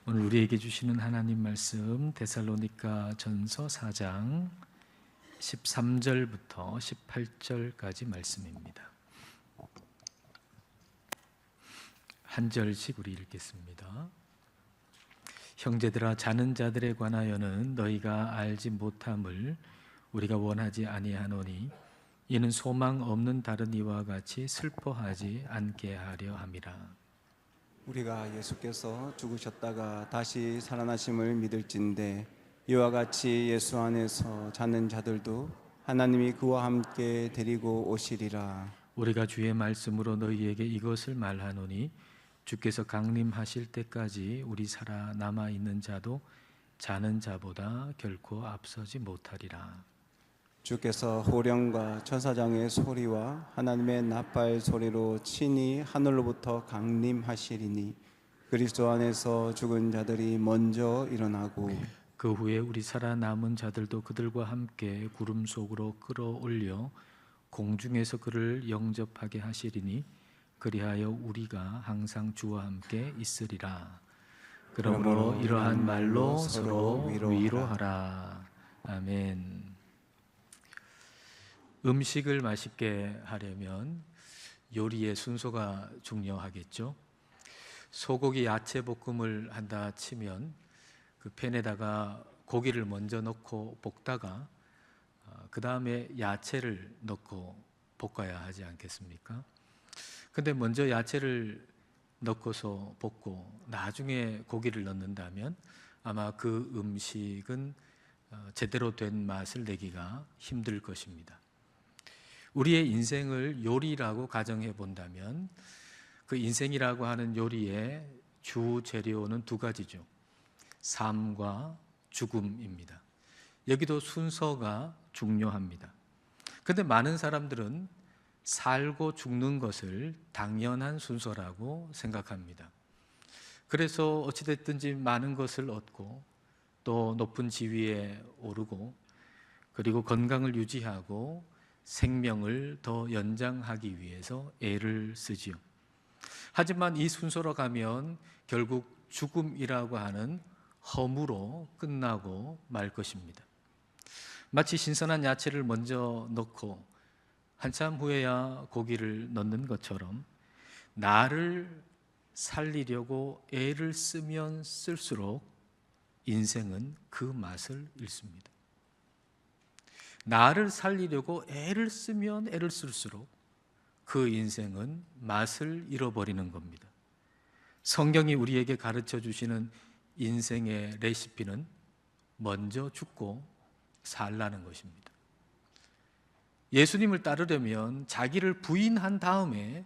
오늘 우리에게 주시는 하나님 말씀 데살로니가 전서 4장 13절부터 18절까지 말씀입니다. 한 절씩 우리 읽겠습니다. 형제들아, 자는 자들에 관하여는 너희가 알지 못함을 우리가 원하지 아니하노니 이는 소망 없는 다른 이와 같이 슬퍼하지 않게 하려 함이라. 우리가 예수께서 죽으셨다가 다시 살아나심을 믿을진대 이와 같이 예수 안에서 자는 자들도 하나님이 그와 함께 데리고 오시리라. 우리가 주의 말씀으로 너희에게 이것을 말하노니 주께서 강림하실 때까지 우리 살아남아 있는 자도 자는 자보다 결코 앞서지 못하리라. 주께서 호령과 천사장의 소리와 하나님의 나팔 소리로 친히 하늘로부터 강림하시리니 그리스도 안에서 죽은 자들이 먼저 일어나고 그 후에 우리 살아남은 자들도 그들과 함께 구름 속으로 끌어올려 공중에서 그를 영접하게 하시리니 그리하여 우리가 항상 주와 함께 있으리라. 그러므로 이러한 말로 서로 위로하라. 아멘. 음식을 맛있게 하려면 요리의 순서가 중요하겠죠. 소고기 야채 볶음을 한다 치면 그 팬에다가 고기를 먼저 넣고 볶다가 그 다음에 야채를 넣고 볶아야 하지 않겠습니까? 근데 먼저 야채를 넣고서 볶고 나중에 고기를 넣는다면 아마 그 음식은 제대로 된 맛을 내기가 힘들 것입니다. 우리의 인생을 요리라고 가정해 본다면 그 인생이라고 하는 요리의 주 재료는 두 가지죠. 삶과 죽음입니다. 여기도 순서가 중요합니다. 그런데 많은 사람들은 살고 죽는 것을 당연한 순서라고 생각합니다. 그래서 어찌됐든지 많은 것을 얻고 또 높은 지위에 오르고 그리고 건강을 유지하고 생명을 더 연장하기 위해서 애를 쓰지요. 하지만 이 순서로 가면 결국 죽음이라고 하는 허무로 끝나고 말 것입니다. 마치 신선한 야채를 먼저 넣고 한참 후에야 고기를 넣는 것처럼 나를 살리려고 애를 쓰면 쓸수록 인생은 그 맛을 잃습니다. 나를 살리려고 애를 쓰면 애를 쓸수록 그 인생은 맛을 잃어버리는 겁니다. 성경이 우리에게 가르쳐 주시는 인생의 레시피는 먼저 죽고 살라는 것입니다. 예수님을 따르려면 자기를 부인한 다음에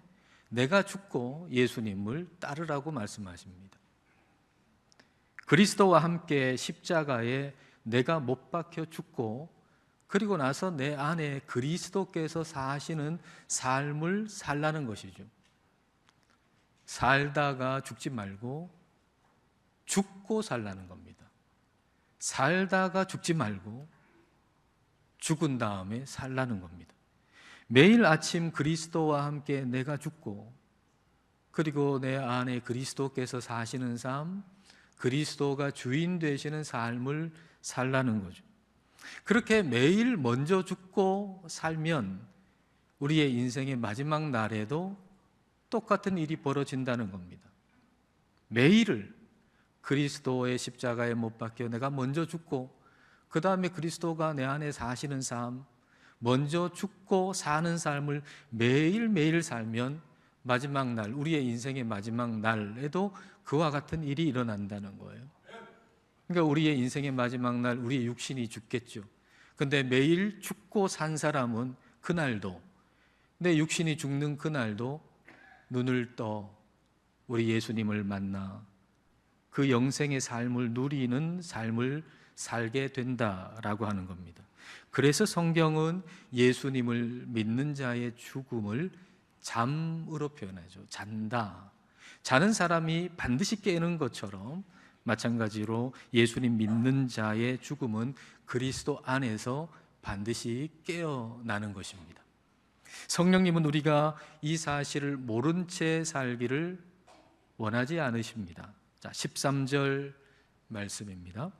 내가 죽고 예수님을 따르라고 말씀하십니다. 그리스도와 함께 십자가에 내가 못 박혀 죽고 그리고 나서 내 안에 그리스도께서 사시는 삶을 살라는 것이죠. 살다가 죽지 말고 죽고 살라는 겁니다. 살다가 죽지 말고 죽은 다음에 살라는 겁니다. 매일 아침 그리스도와 함께 내가 죽고 그리고 내 안에 그리스도께서 사시는 삶, 그리스도가 주인 되시는 삶을 살라는 거죠. 그렇게 매일 먼저 죽고 살면 우리의 인생의 마지막 날에도 똑같은 일이 벌어진다는 겁니다. 매일을 그리스도의 십자가에 못 박혀 내가 먼저 죽고 그 다음에 그리스도가 내 안에 사시는 삶, 먼저 죽고 사는 삶을 매일매일 살면 마지막 날, 우리의 인생의 마지막 날에도 그와 같은 일이 일어난다는 거예요. 그러니까 우리의 인생의 마지막 날 우리의 육신이 죽겠죠. 그런데 매일 죽고 산 사람은 그날도, 내 육신이 죽는 그날도 눈을 떠 우리 예수님을 만나 그 영생의 삶을 누리는 삶을 살게 된다라고 하는 겁니다. 그래서 성경은 예수님을 믿는 자의 죽음을 잠으로 표현하죠. 잔다. 자는 사람이 반드시 깨는 것처럼 마찬가지로 예수님 믿는 자의 죽음은 그리스도 안에서 반드시 깨어나는 것입니다. 성령님은 우리가 이 사실을 모른 채 살기를 원하지 않으십니다. 자, 13절 말씀입니다.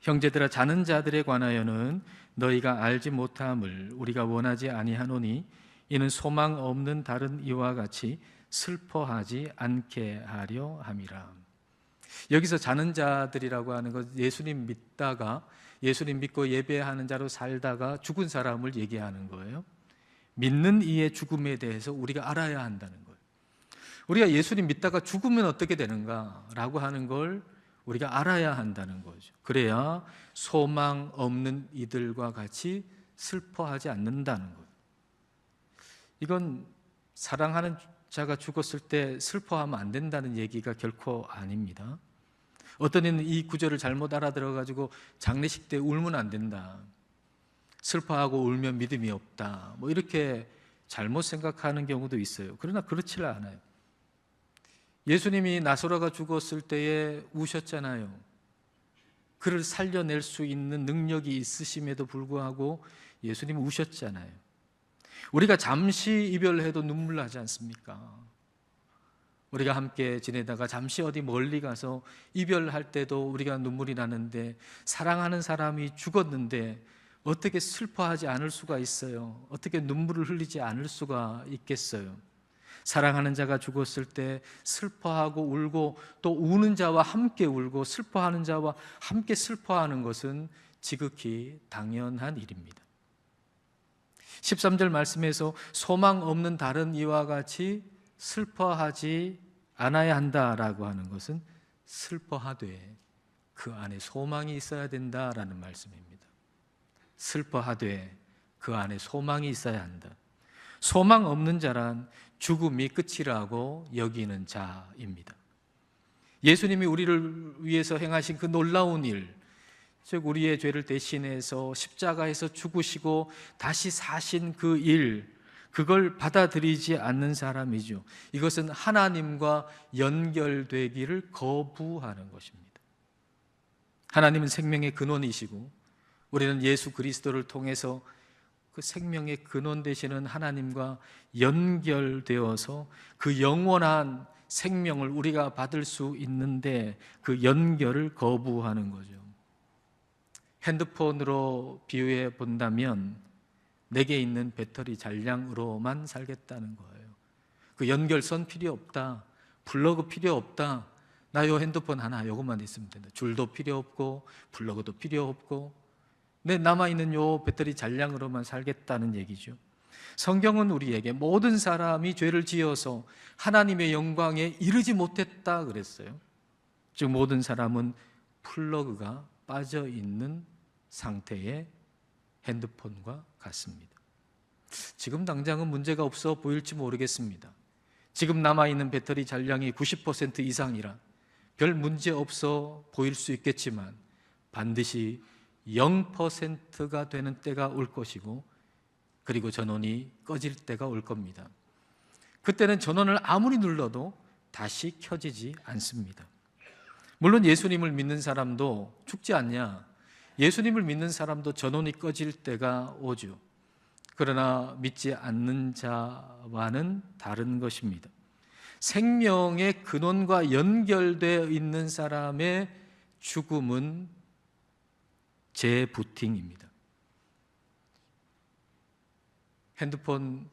형제들아, 자는 자들에 관하여는 너희가 알지 못함을 우리가 원하지 아니하노니 이는 소망 없는 다른 이와 같이 슬퍼하지 않게 하려 함이라. 여기서 자는 자들이라고 하는 것, 예수님 믿고 예배하는 자로 살다가 죽은 사람을 얘기하는 거예요. 믿는 이의 죽음에 대해서 우리가 알아야 한다는 거예요. 우리가 예수님 믿다가 죽으면 어떻게 되는가라고 하는 걸 우리가 알아야 한다는 거죠. 그래야 소망 없는 이들과 같이 슬퍼하지 않는다는 거예요. 이건 사랑하는 자가 죽었을 때 슬퍼하면 안 된다는 얘기가 결코 아닙니다. 어떤 이는 이 구절을 잘못 알아들어가지고 장례식 때 울면 안 된다, 슬퍼하고 울면 믿음이 없다, 뭐 이렇게 잘못 생각하는 경우도 있어요. 그러나 그렇지 않아요. 예수님이 나사로가 죽었을 때에 우셨잖아요. 그를 살려낼 수 있는 능력이 있으심에도 불구하고 예수님은 우셨잖아요. 우리가 잠시 이별해도 눈물 나지 않습니까? 우리가 함께 지내다가 잠시 어디 멀리 가서 이별할 때도 우리가 눈물이 나는데, 사랑하는 사람이 죽었는데 어떻게 슬퍼하지 않을 수가 있어요? 어떻게 눈물을 흘리지 않을 수가 있겠어요? 사랑하는 자가 죽었을 때 슬퍼하고 울고, 또 우는 자와 함께 울고 슬퍼하는 자와 함께 슬퍼하는 것은 지극히 당연한 일입니다. 13절 말씀에서 소망 없는 다른 이와 같이 슬퍼하지 않아야 한다라고 하는 것은 슬퍼하되 그 안에 소망이 있어야 된다라는 말씀입니다. 슬퍼하되 그 안에 소망이 있어야 한다. 소망 없는 자란 죽음이 끝이라고 여기는 자입니다. 예수님이 우리를 위해서 행하신 그 놀라운 일, 즉 우리의 죄를 대신해서 십자가에서 죽으시고 다시 사신 그 일, 그걸 받아들이지 않는 사람이죠. 이것은 하나님과 연결되기를 거부하는 것입니다. 하나님은 생명의 근원이시고 우리는 예수 그리스도를 통해서 그 생명의 근원 되시는 하나님과 연결되어서 그 영원한 생명을 우리가 받을 수 있는데 그 연결을 거부하는 거죠. 핸드폰으로 비유해 본다면 내게 있는 배터리 잔량으로만 살겠다는 거예요. 그 연결선 필요 없다, 플러그 필요 없다, 나 요 핸드폰 하나 요것만 있으면 된다, 줄도 필요 없고 플러그도 필요 없고 내 남아있는 요 배터리 잔량으로만 살겠다는 얘기죠. 성경은 우리에게 모든 사람이 죄를 지어서 하나님의 영광에 이르지 못했다 그랬어요. 즉 모든 사람은 플러그가 빠져 있는 상태의 핸드폰과 같습니다. 지금 당장은 문제가 없어 보일지 모르겠습니다. 지금 남아있는 배터리 잔량이 90% 이상이라 별 문제 없어 보일 수 있겠지만 반드시 0%가 되는 때가 올 것이고, 그리고 전원이 꺼질 때가 올 겁니다. 그때는 전원을 아무리 눌러도 다시 켜지지 않습니다. 물론 예수님을 믿는 사람도 죽지 않냐? 예수님을 믿는 사람도 전원이 꺼질 때가 오죠. 그러나 믿지 않는 자와는 다른 것입니다. 생명의 근원과 연결되어 있는 사람의 죽음은 재부팅입니다. 핸드폰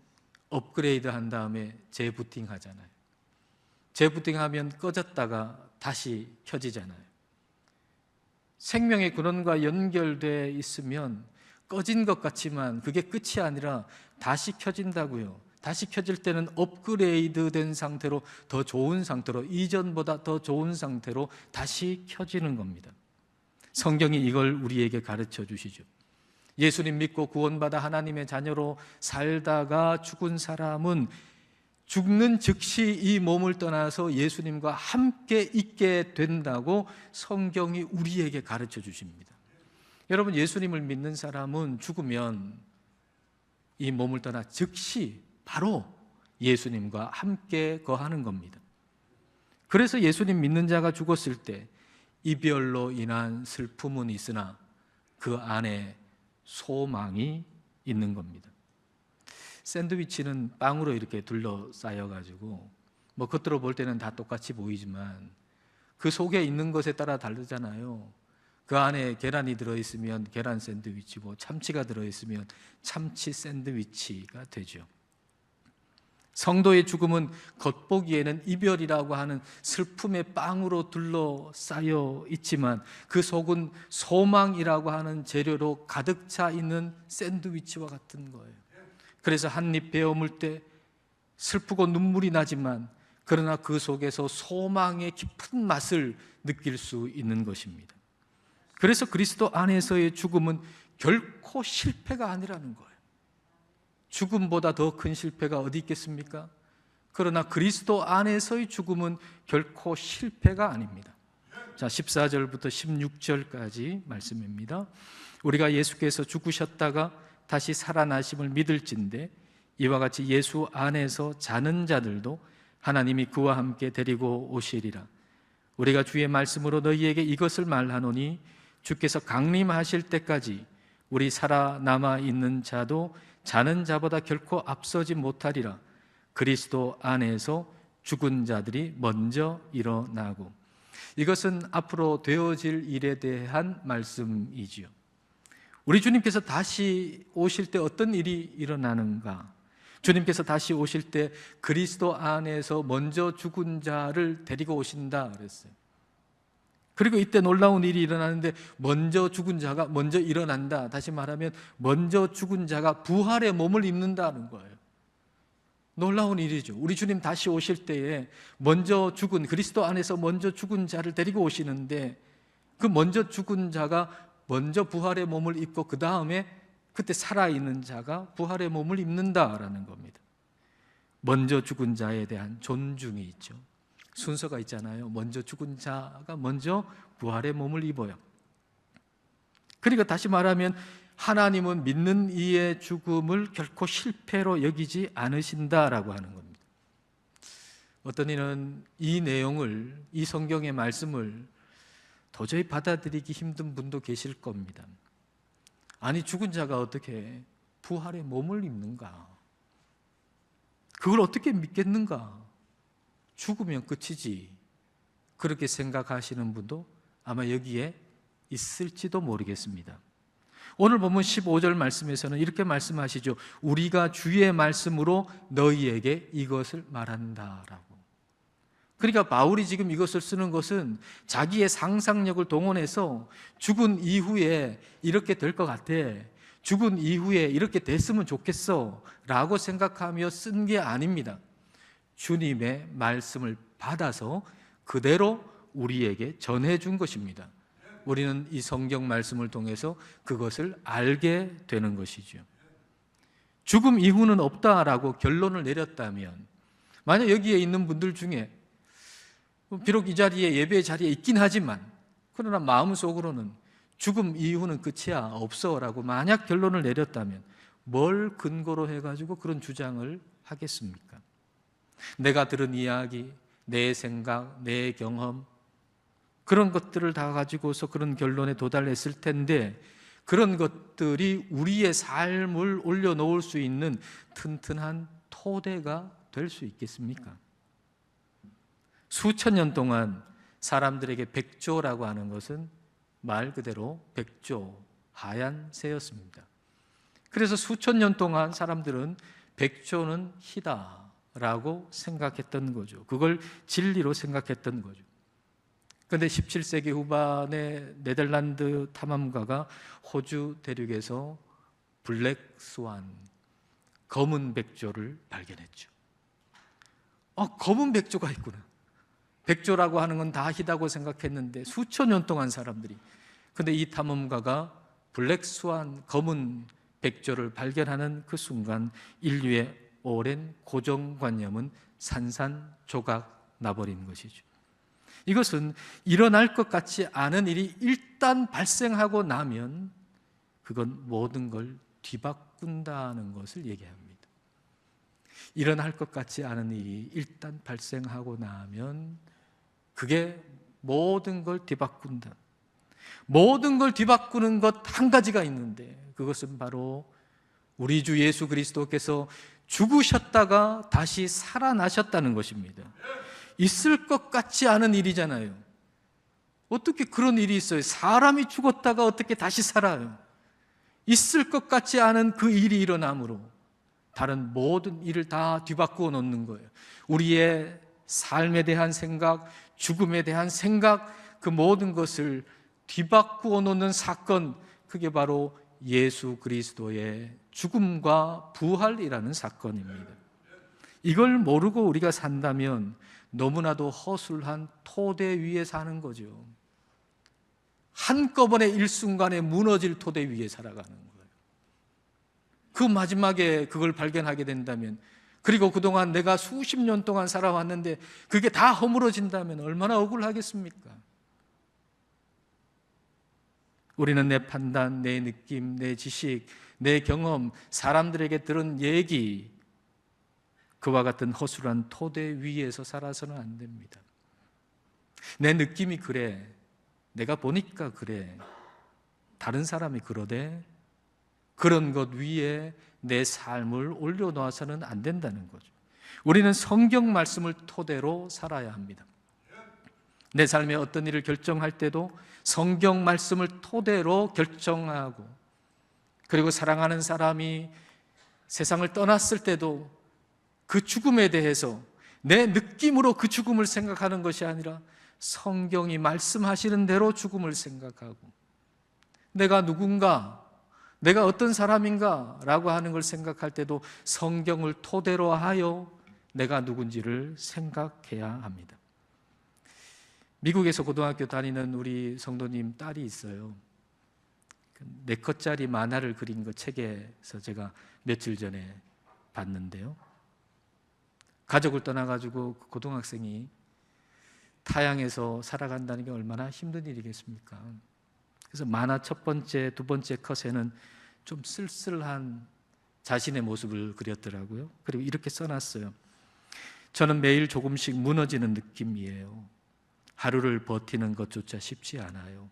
업그레이드 한 다음에 재부팅 하잖아요. 재부팅 하면 꺼졌다가 다시 켜지잖아요. 생명의 근원과 연결되어 있으면 꺼진 것 같지만 그게 끝이 아니라 다시 켜진다고요. 다시 켜질 때는 업그레이드 된 상태로, 더 좋은 상태로, 이전보다 더 좋은 상태로 다시 켜지는 겁니다. 성경이 이걸 우리에게 가르쳐 주시죠. 예수님 믿고 구원받아 하나님의 자녀로 살다가 죽은 사람은 죽는 즉시 이 몸을 떠나서 예수님과 함께 있게 된다고 성경이 우리에게 가르쳐 주십니다. 여러분, 예수님을 믿는 사람은 죽으면 이 몸을 떠나 즉시 바로 예수님과 함께 거하는 겁니다. 그래서 예수님 믿는 자가 죽었을 때 이별로 인한 슬픔은 있으나 그 안에 소망이 있는 겁니다. 샌드위치는 빵으로 이렇게 둘러싸여 가지고 뭐 겉으로 볼 때는 다 똑같이 보이지만 그 속에 있는 것에 따라 다르잖아요. 그 안에 계란이 들어있으면 계란 샌드위치고 참치가 들어있으면 참치 샌드위치가 되죠. 성도의 죽음은 겉보기에는 이별이라고 하는 슬픔의 빵으로 둘러싸여 있지만 그 속은 소망이라고 하는 재료로 가득 차 있는 샌드위치와 같은 거예요. 그래서 한 입 베어 물 때 슬프고 눈물이 나지만 그러나 그 속에서 소망의 깊은 맛을 느낄 수 있는 것입니다. 그래서 그리스도 안에서의 죽음은 결코 실패가 아니라는 거예요. 죽음보다 더 큰 실패가 어디 있겠습니까? 그러나 그리스도 안에서의 죽음은 결코 실패가 아닙니다. 자, 14절부터 16절까지 말씀입니다. 우리가 예수께서 죽으셨다가 다시 살아나심을 믿을진대 이와 같이 예수 안에서 자는 자들도 하나님이 그와 함께 데리고 오시리라. 우리가 주의 말씀으로 너희에게 이것을 말하노니 주께서 강림하실 때까지 우리 살아남아 있는 자도 자는 자보다 결코 앞서지 못하리라. 그리스도 안에서 죽은 자들이 먼저 일어나고. 이것은 앞으로 되어질 일에 대한 말씀이지요. 우리 주님께서 다시 오실 때 어떤 일이 일어나는가? 주님께서 다시 오실 때 그리스도 안에서 먼저 죽은 자를 데리고 오신다 그랬어요. 그리고 이때 놀라운 일이 일어나는데 먼저 죽은 자가 먼저 일어난다. 다시 말하면 먼저 죽은 자가 부활의 몸을 입는다는 거예요. 놀라운 일이죠. 우리 주님 다시 오실 때에 먼저 죽은, 그리스도 안에서 먼저 죽은 자를 데리고 오시는데 그 먼저 죽은 자가 먼저 부활의 몸을 입고 그 다음에 그때 살아있는 자가 부활의 몸을 입는다라는 겁니다. 먼저 죽은 자에 대한 존중이 있죠. 순서가 있잖아요. 먼저 죽은 자가 먼저 부활의 몸을 입어요. 그러니까 다시 말하면 하나님은 믿는 이의 죽음을 결코 실패로 여기지 않으신다라고 하는 겁니다. 어떤 이는 이 내용을, 이 성경의 말씀을 도저히 받아들이기 힘든 분도 계실 겁니다. 아니, 죽은 자가 어떻게 부활의 몸을 입는가? 그걸 어떻게 믿겠는가? 죽으면 끝이지. 그렇게 생각하시는 분도 아마 여기에 있을지도 모르겠습니다. 오늘 보면 15절 말씀에서는 이렇게 말씀하시죠. 우리가 주의 말씀으로 너희에게 이것을 말한다라고. 그러니까 바울이 지금 이것을 쓰는 것은 자기의 상상력을 동원해서 죽은 이후에 이렇게 될 것 같아, 죽은 이후에 이렇게 됐으면 좋겠어 라고 생각하며 쓴 게 아닙니다. 주님의 말씀을 받아서 그대로 우리에게 전해준 것입니다. 우리는 이 성경 말씀을 통해서 그것을 알게 되는 것이죠. 죽음 이후는 없다라고 결론을 내렸다면, 만약 여기에 있는 분들 중에 비록 이 자리에, 예배의 자리에 있긴 하지만 그러나 마음속으로는 죽음 이후는 끝이야, 없어라고 만약 결론을 내렸다면 뭘 근거로 해가지고 그런 주장을 하겠습니까? 내가 들은 이야기, 내 생각, 내 경험, 그런 것들을 다 가지고서 그런 결론에 도달했을 텐데 그런 것들이 우리의 삶을 올려놓을 수 있는 튼튼한 토대가 될 수 있겠습니까? 수천 년 동안 사람들에게 백조라고 하는 것은 말 그대로 백조, 하얀 새였습니다. 그래서 수천 년 동안 사람들은 백조는 희다라고 생각했던 거죠. 그걸 진리로 생각했던 거죠. 그런데 17세기 후반에 네덜란드 탐험가가 호주 대륙에서 블랙 스완, 검은 백조를 발견했죠. 검은 백조가 있구나. 백조라고 하는 건 다 희다고 생각했는데 수천 년 동안 사람들이. 근데 이 탐험가가 블랙 스완, 검은 백조를 발견하는 그 순간 인류의 오랜 고정관념은 산산조각 나버린 것이죠. 이것은 일어날 것 같지 않은 일이 일단 발생하고 나면 그건 모든 걸 뒤바꾼다는 것을 얘기합니다. 일어날 것 같지 않은 일이 일단 발생하고 나면 그게 모든 걸 뒤바꾼다. 모든 걸 뒤바꾸는 것 한 가지가 있는데 그것은 바로 우리 주 예수 그리스도께서 죽으셨다가 다시 살아나셨다는 것입니다. 있을 것 같지 않은 일이잖아요. 어떻게 그런 일이 있어요? 사람이 죽었다가 어떻게 다시 살아요? 있을 것 같지 않은 그 일이 일어나므로 다른 모든 일을 다 뒤바꾸어 놓는 거예요. 우리의 삶에 대한 생각, 죽음에 대한 생각, 그 모든 것을 뒤바꾸어 놓는 사건, 그게 바로 예수 그리스도의 죽음과 부활이라는 사건입니다. 이걸 모르고 우리가 산다면 너무나도 허술한 토대 위에 사는 거죠. 한꺼번에 일순간에 무너질 토대 위에 살아가는 거예요. 그 마지막에 그걸 발견하게 된다면, 그리고 그동안 내가 수십 년 동안 살아왔는데 그게 다 허물어진다면 얼마나 억울하겠습니까? 우리는 내 판단, 내 느낌, 내 지식, 내 경험, 사람들에게 들은 얘기, 그와 같은 허술한 토대 위에서 살아서는 안 됩니다. 내 느낌이 그래, 내가 보니까 그래, 다른 사람이 그러대, 그런 것 위에 내 삶을 올려놓아서는 안 된다는 거죠. 우리는 성경 말씀을 토대로 살아야 합니다. 내 삶의 어떤 일을 결정할 때도 성경 말씀을 토대로 결정하고, 그리고 사랑하는 사람이 세상을 떠났을 때도 그 죽음에 대해서 내 느낌으로 그 죽음을 생각하는 것이 아니라 성경이 말씀하시는 대로 죽음을 생각하고, 내가 누군가, 내가 어떤 사람인가 라고 하는 걸 생각할 때도 성경을 토대로 하여 내가 누군지를 생각해야 합니다. 미국에서 고등학교 다니는 우리 성도님 딸이 있어요. 4컷짜리 만화를 그린 거 책에서 제가 며칠 전에 봤는데요, 가족을 떠나가지고 고등학생이 타양에서 살아간다는 게 얼마나 힘든 일이겠습니까? 그래서 만화 첫 번째, 두 번째 컷에는 좀 쓸쓸한 자신의 모습을 그렸더라고요. 그리고 이렇게 써놨어요. 저는 매일 조금씩 무너지는 느낌이에요. 하루를 버티는 것조차 쉽지 않아요.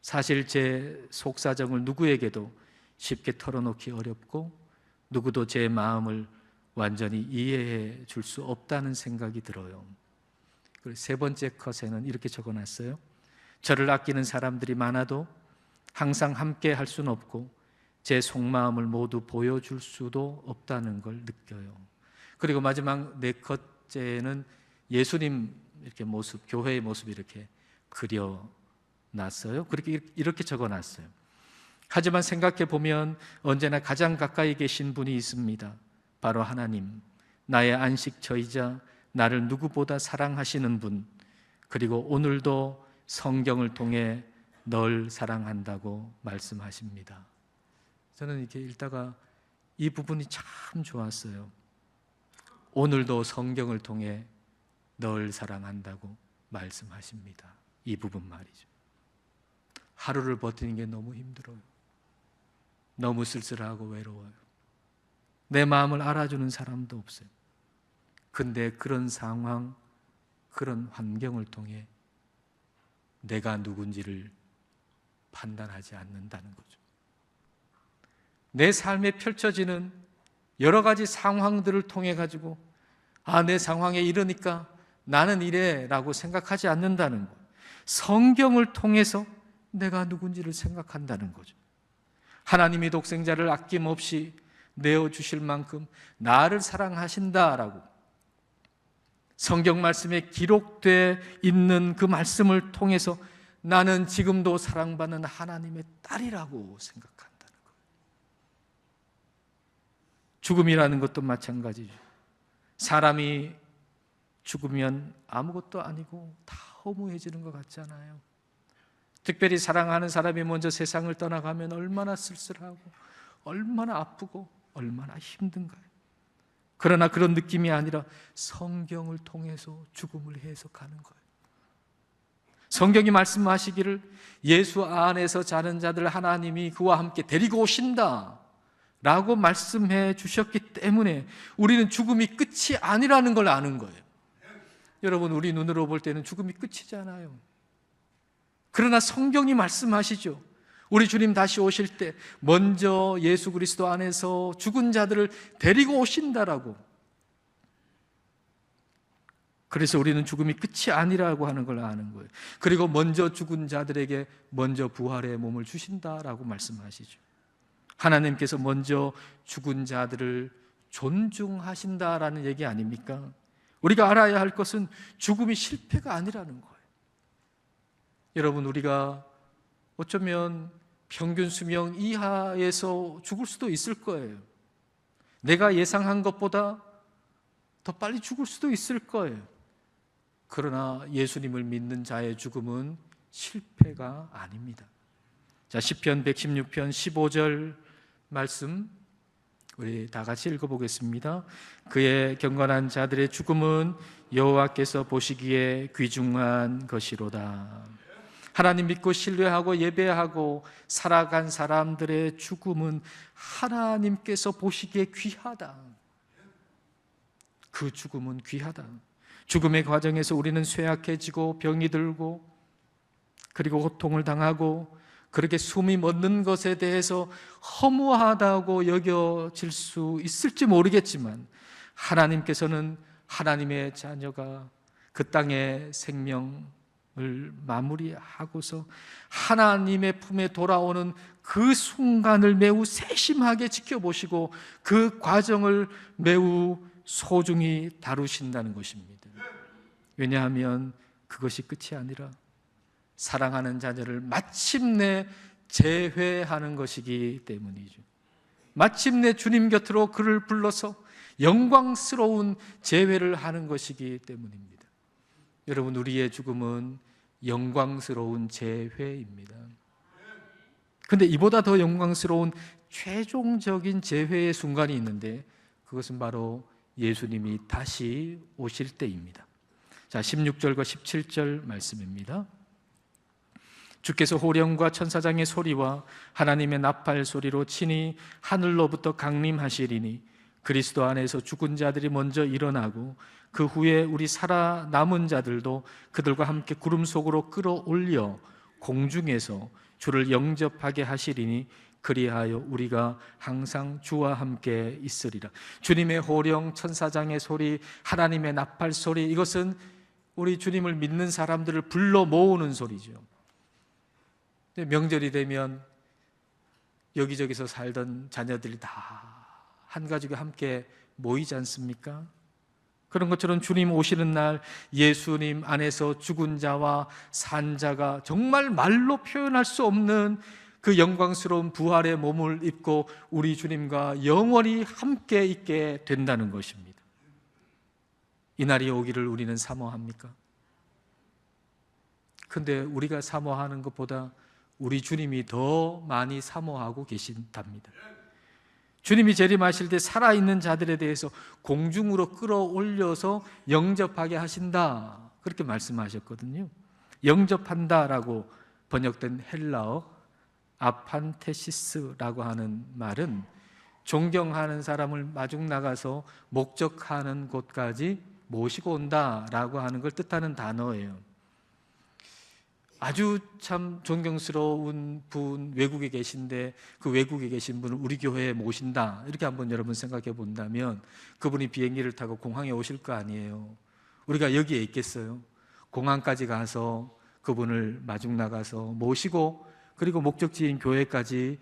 사실 제 속사정을 누구에게도 쉽게 털어놓기 어렵고, 누구도 제 마음을 완전히 이해해 줄 수 없다는 생각이 들어요. 그리고 세 번째 컷에는 이렇게 적어놨어요. 저를 아끼는 사람들이 많아도 항상 함께 할 수는 없고 제 속마음을 모두 보여줄 수도 없다는 걸 느껴요. 그리고 마지막 4컷째는 예수님 이렇게 모습, 교회의 모습 이렇게 그려놨어요. 그렇게 이렇게 적어놨어요. 하지만 생각해 보면 언제나 가장 가까이 계신 분이 있습니다. 바로 하나님, 나의 안식처이자 나를 누구보다 사랑하시는 분, 그리고 오늘도 성경을 통해 널 사랑한다고 말씀하십니다. 저는 이렇게 읽다가 이 부분이 참 좋았어요. 오늘도 성경을 통해 널 사랑한다고 말씀하십니다. 이 부분 말이죠. 하루를 버티는 게 너무 힘들어요. 너무 쓸쓸하고 외로워요. 내 마음을 알아주는 사람도 없어요. 근데 그런 상황, 그런 환경을 통해 내가 누군지를 판단하지 않는다는 거죠. 내 삶에 펼쳐지는 여러 가지 상황들을 통해 가지고 내 상황에 이러니까 나는 이래 라고 생각하지 않는다는 거예요. 성경을 통해서 내가 누군지를 생각한다는 거죠. 하나님이 독생자를 아낌없이 내어주실 만큼 나를 사랑하신다라고 성경 말씀에 기록되어 있는 그 말씀을 통해서 나는 지금도 사랑받는 하나님의 딸이라고 생각한다는 거예요. 죽음이라는 것도 마찬가지죠. 사람이 죽으면 아무것도 아니고 다 허무해지는 것 같잖아요. 특별히 사랑하는 사람이 먼저 세상을 떠나가면 얼마나 쓸쓸하고 얼마나 아프고 얼마나 힘든가요. 그러나 그런 느낌이 아니라 성경을 통해서 죽음을 해석하는 거예요. 성경이 말씀하시기를 예수 안에서 자는 자들 하나님이 그와 함께 데리고 오신다 라고 말씀해 주셨기 때문에 우리는 죽음이 끝이 아니라는 걸 아는 거예요. 여러분, 우리 눈으로 볼 때는 죽음이 끝이잖아요. 그러나 성경이 말씀하시죠. 우리 주님 다시 오실 때 먼저 예수 그리스도 안에서 죽은 자들을 데리고 오신다라고. 그래서 우리는 죽음이 끝이 아니라고 하는 걸 아는 거예요. 그리고 먼저 죽은 자들에게 먼저 부활의 몸을 주신다라고 말씀하시죠. 하나님께서 먼저 죽은 자들을 존중하신다라는 얘기 아닙니까? 우리가 알아야 할 것은 죽음이 실패가 아니라는 거예요. 여러분, 우리가 어쩌면 평균 수명 이하에서 죽을 수도 있을 거예요. 내가 예상한 것보다 더 빨리 죽을 수도 있을 거예요. 그러나 예수님을 믿는 자의 죽음은 실패가 아닙니다. 자, 시편 116편 15절 말씀 우리 다 같이 읽어보겠습니다. 그의 경건한 자들의 죽음은 여호와께서 보시기에 귀중한 것이로다. 하나님 믿고 신뢰하고 예배하고 살아간 사람들의 죽음은 하나님께서 보시기에 귀하다. 그 죽음은 귀하다. 죽음의 과정에서 우리는 쇠약해지고 병이 들고 그리고 고통을 당하고 그렇게 숨이 멎는 것에 대해서 허무하다고 여겨질 수 있을지 모르겠지만 하나님께서는 하나님의 자녀가 그 땅의 생명을 마무리하고서 하나님의 품에 돌아오는 그 순간을 매우 세심하게 지켜보시고 그 과정을 매우 소중히 다루신다는 것입니다. 왜냐하면 그것이 끝이 아니라 사랑하는 자녀를 마침내 재회하는 것이기 때문이죠. 마침내 주님 곁으로 그를 불러서 영광스러운 재회를 하는 것이기 때문입니다. 여러분, 우리의 죽음은 영광스러운 재회입니다. 그런데 이보다 더 영광스러운 최종적인 재회의 순간이 있는데 그것은 바로 예수님이 다시 오실 때입니다. 자, 16절과 17절 말씀입니다. 주께서 호령과 천사장의 소리와 하나님의 나팔 소리로 친히 하늘로부터 강림하시리니 그리스도 안에서 죽은 자들이 먼저 일어나고 그 후에 우리 살아남은 자들도 그들과 함께 구름 속으로 끌어올려 공중에서 주를 영접하게 하시리니 그리하여 우리가 항상 주와 함께 있으리라. 주님의 호령, 천사장의 소리, 하나님의 나팔 소리, 이것은 우리 주님을 믿는 사람들을 불러 모으는 소리죠. 명절이 되면 여기저기서 살던 자녀들이 다 한 가족이 함께 모이지 않습니까? 그런 것처럼 주님 오시는 날 예수님 안에서 죽은 자와 산 자가 정말 말로 표현할 수 없는 그 영광스러운 부활의 몸을 입고 우리 주님과 영원히 함께 있게 된다는 것입니다. 이 날이 오기를 우리는 사모합니까? 근데 우리가 사모하는 것보다 우리 주님이 더 많이 사모하고 계신답니다. 주님이 재림하실 때 살아있는 자들에 대해서 공중으로 끌어올려서 영접하게 하신다, 그렇게 말씀하셨거든요. 영접한다라고 번역된 헬라어 아판테시스라고 하는 말은 존경하는 사람을 마중 나가서 목적하는 곳까지 모시고 온다라고 하는 걸 뜻하는 단어예요. 아주 참 존경스러운 분 외국에 계신데 그 외국에 계신 분을 우리 교회에 모신다, 이렇게 한번 여러분 생각해 본다면 그분이 비행기를 타고 공항에 오실 거 아니에요. 우리가 여기에 있겠어요? 공항까지 가서 그분을 마중 나가서 모시고 그리고 목적지인 교회까지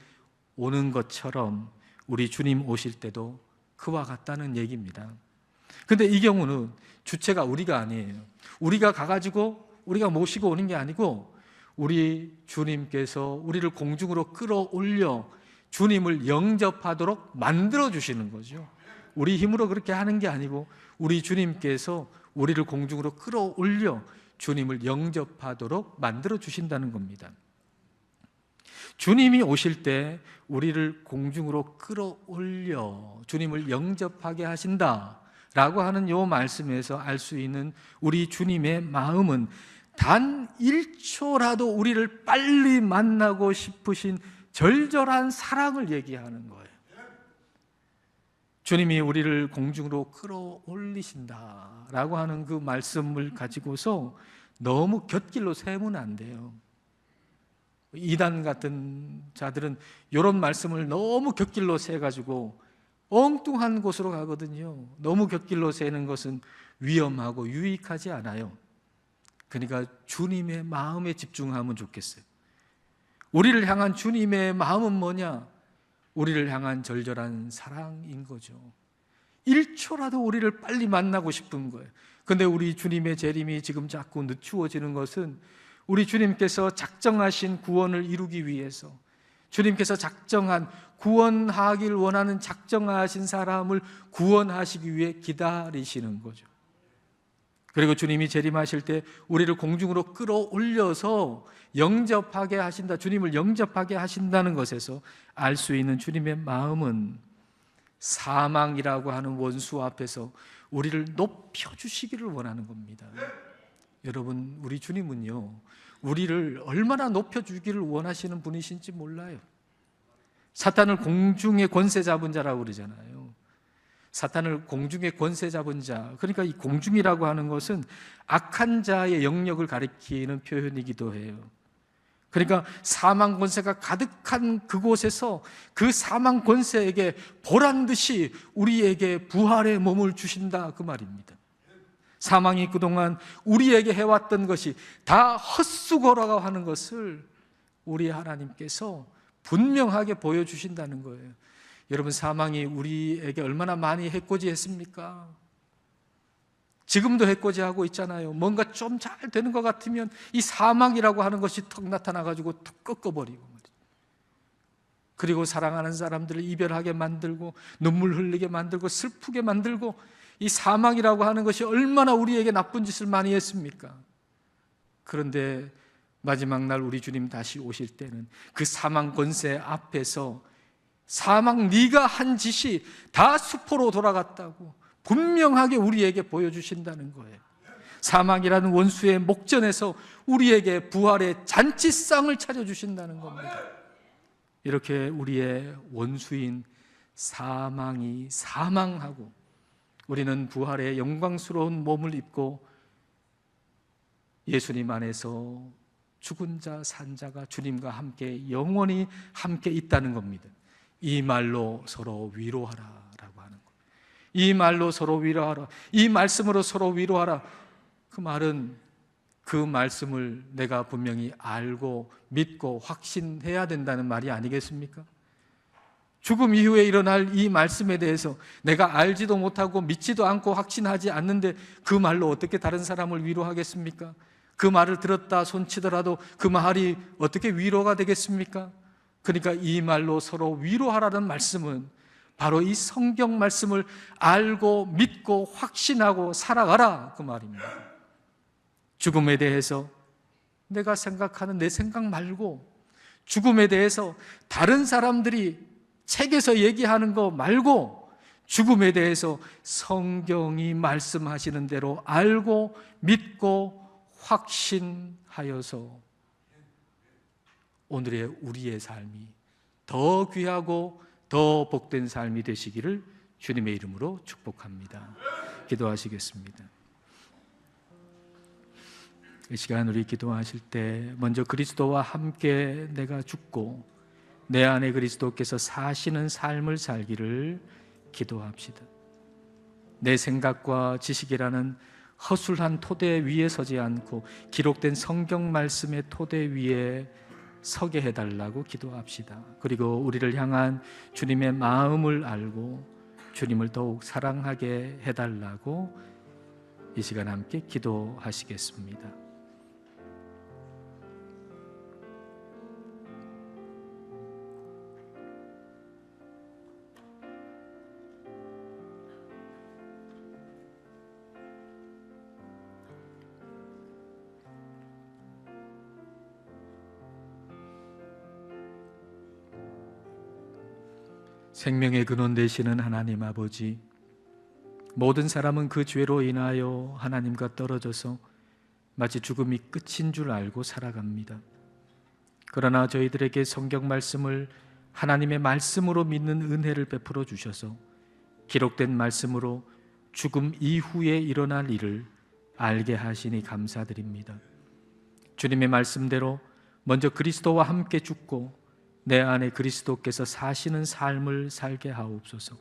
오는 것처럼 우리 주님 오실 때도 그와 같다는 얘기입니다. 근데 이 경우는 주체가 우리가 아니에요. 우리가 가가지고 우리가 모시고 오는 게 아니고 우리 주님께서 우리를 공중으로 끌어올려 주님을 영접하도록 만들어 주시는 거죠. 우리 힘으로 그렇게 하는 게 아니고 우리 주님께서 우리를 공중으로 끌어올려 주님을 영접하도록 만들어 주신다는 겁니다. 주님이 오실 때 우리를 공중으로 끌어올려 주님을 영접하게 하신다 라고 하는 이 말씀에서 알 수 있는 우리 주님의 마음은 단 1초라도 우리를 빨리 만나고 싶으신 절절한 사랑을 얘기하는 거예요. 주님이 우리를 공중으로 끌어올리신다라고 하는 그 말씀을 가지고서 너무 곁길로 세우면 안 돼요. 이단 같은 자들은 이런 말씀을 너무 곁길로 세가지고 엉뚱한 곳으로 가거든요. 너무 곁길로 새는 것은 위험하고 유익하지 않아요. 그러니까 주님의 마음에 집중하면 좋겠어요. 우리를 향한 주님의 마음은 뭐냐? 우리를 향한 절절한 사랑인 거죠. 1초라도 우리를 빨리 만나고 싶은 거예요. 근데 우리 주님의 재림이 지금 자꾸 늦추어지는 것은 우리 주님께서 작정하신 구원을 이루기 위해서, 주님께서 작정한 구원하길 원하는 작정하신 사람을 구원하시기 위해 기다리시는 거죠. 그리고 주님이 재림하실 때 우리를 공중으로 끌어올려서 영접하게 하신다, 주님을 영접하게 하신다는 것에서 알 수 있는 주님의 마음은 사망이라고 하는 원수 앞에서 우리를 높여주시기를 원하는 겁니다. 여러분, 우리 주님은요, 우리를 얼마나 높여주기를 원하시는 분이신지 몰라요. 사탄을 공중에 권세 잡은 자라고 그러잖아요. 사탄을 공중에 권세 잡은 자, 그러니까 이 공중이라고 하는 것은 악한 자의 영역을 가리키는 표현이기도 해요. 그러니까 사망 권세가 가득한 그곳에서 그 사망 권세에게 보란듯이 우리에게 부활의 몸을 주신다, 그 말입니다. 사망이 그동안 우리에게 해왔던 것이 다 헛수고라고 하는 것을 우리 하나님께서 분명하게 보여주신다는 거예요. 여러분, 사망이 우리에게 얼마나 많이 해코지했습니까? 지금도 해코지하고 있잖아요. 뭔가 좀 잘 되는 것 같으면 이 사망이라고 하는 것이 턱 나타나가지고 턱 꺾어버리고 말이죠. 그리고 사랑하는 사람들을 이별하게 만들고 눈물 흘리게 만들고 슬프게 만들고, 이 사망이라고 하는 것이 얼마나 우리에게 나쁜 짓을 많이 했습니까? 그런데 마지막 날 우리 주님 다시 오실 때는 그 사망 권세 앞에서 사망 네가 한 짓이 다 수포로 돌아갔다고 분명하게 우리에게 보여주신다는 거예요. 사망이라는 원수의 목전에서 우리에게 부활의 잔치상을 차려주신다는 겁니다. 이렇게 우리의 원수인 사망이 사망하고 우리는 부활의 영광스러운 몸을 입고 예수님 안에서 죽은 자 산 자가 주님과 함께 영원히 함께 있다는 겁니다. 이 말로 서로 위로하라라고 하는 거예요. 이 말로 서로 위로하라, 이 말씀으로 서로 위로하라. 그 말은 그 말씀을 내가 분명히 알고 믿고 확신해야 된다는 말이 아니겠습니까? 죽음 이후에 일어날 이 말씀에 대해서 내가 알지도 못하고 믿지도 않고 확신하지 않는데 그 말로 어떻게 다른 사람을 위로하겠습니까? 그 말을 들었다 손치더라도 그 말이 어떻게 위로가 되겠습니까? 그러니까 이 말로 서로 위로하라는 말씀은 바로 이 성경 말씀을 알고 믿고 확신하고 살아가라, 그 말입니다. 죽음에 대해서 내가 생각하는 내 생각 말고, 죽음에 대해서 다른 사람들이 책에서 얘기하는 거 말고, 죽음에 대해서 성경이 말씀하시는 대로 알고 믿고 확신하여서 오늘의 우리의 삶이 더 귀하고 더 복된 삶이 되시기를 주님의 이름으로 축복합니다. 기도하시겠습니다. 이 시간 우리 기도하실 때 먼저 그리스도와 함께 내가 죽고 내 안에 그리스도께서 사시는 삶을 살기를 기도합시다. 내 생각과 지식이라는 허술한 토대 위에 서지 않고 기록된 성경 말씀의 토대 위에 서게 해달라고 기도합시다. 그리고 우리를 향한 주님의 마음을 알고 주님을 더욱 사랑하게 해달라고 이 시간 함께 기도하시겠습니다. 생명의 근원 되시는 하나님 아버지, 모든 사람은 그 죄로 인하여 하나님과 떨어져서 마치 죽음이 끝인 줄 알고 살아갑니다. 그러나 저희들에게 성경 말씀을 하나님의 말씀으로 믿는 은혜를 베풀어 주셔서 기록된 말씀으로 죽음 이후에 일어날 일을 알게 하시니 감사드립니다. 주님의 말씀대로 먼저 그리스도와 함께 죽고 내 안에 그리스도께서 사시는 삶을 살게 하옵소서.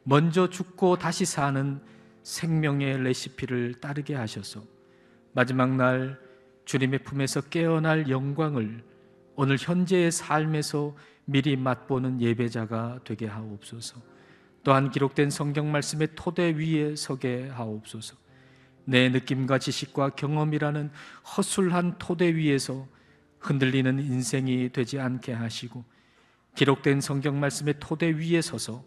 먼저 죽고 다시 사는 생명의 레시피를 따르게 하셔서 마지막 날 주님의 품에서 깨어날 영광을 오늘 현재의 삶에서 미리 맛보는 예배자가 되게 하옵소서. 또한 기록된 성경 말씀의 토대 위에 서게 하옵소서. 내 느낌과 지식과 경험이라는 허술한 토대 위에서 흔들리는 인생이 되지 않게 하시고, 기록된 성경 말씀의 토대 위에 서서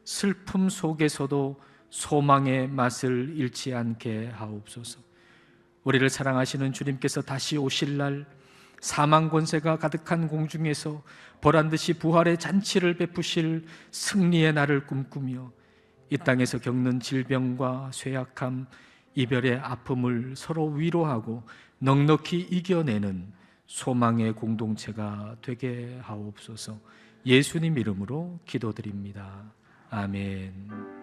슬픔 속에서도 소망의 맛을 잃지 않게 하옵소서. 우리를 사랑하시는 주님께서 다시 오실 날 사망 권세가 가득한 공중에서 보란듯이 부활의 잔치를 베푸실 승리의 날을 꿈꾸며 이 땅에서 겪는 질병과 쇠약함, 이별의 아픔을 서로 위로하고 넉넉히 이겨내는 소망의 공동체가 되게 하옵소서. 예수님 이름으로 기도드립니다. 아멘.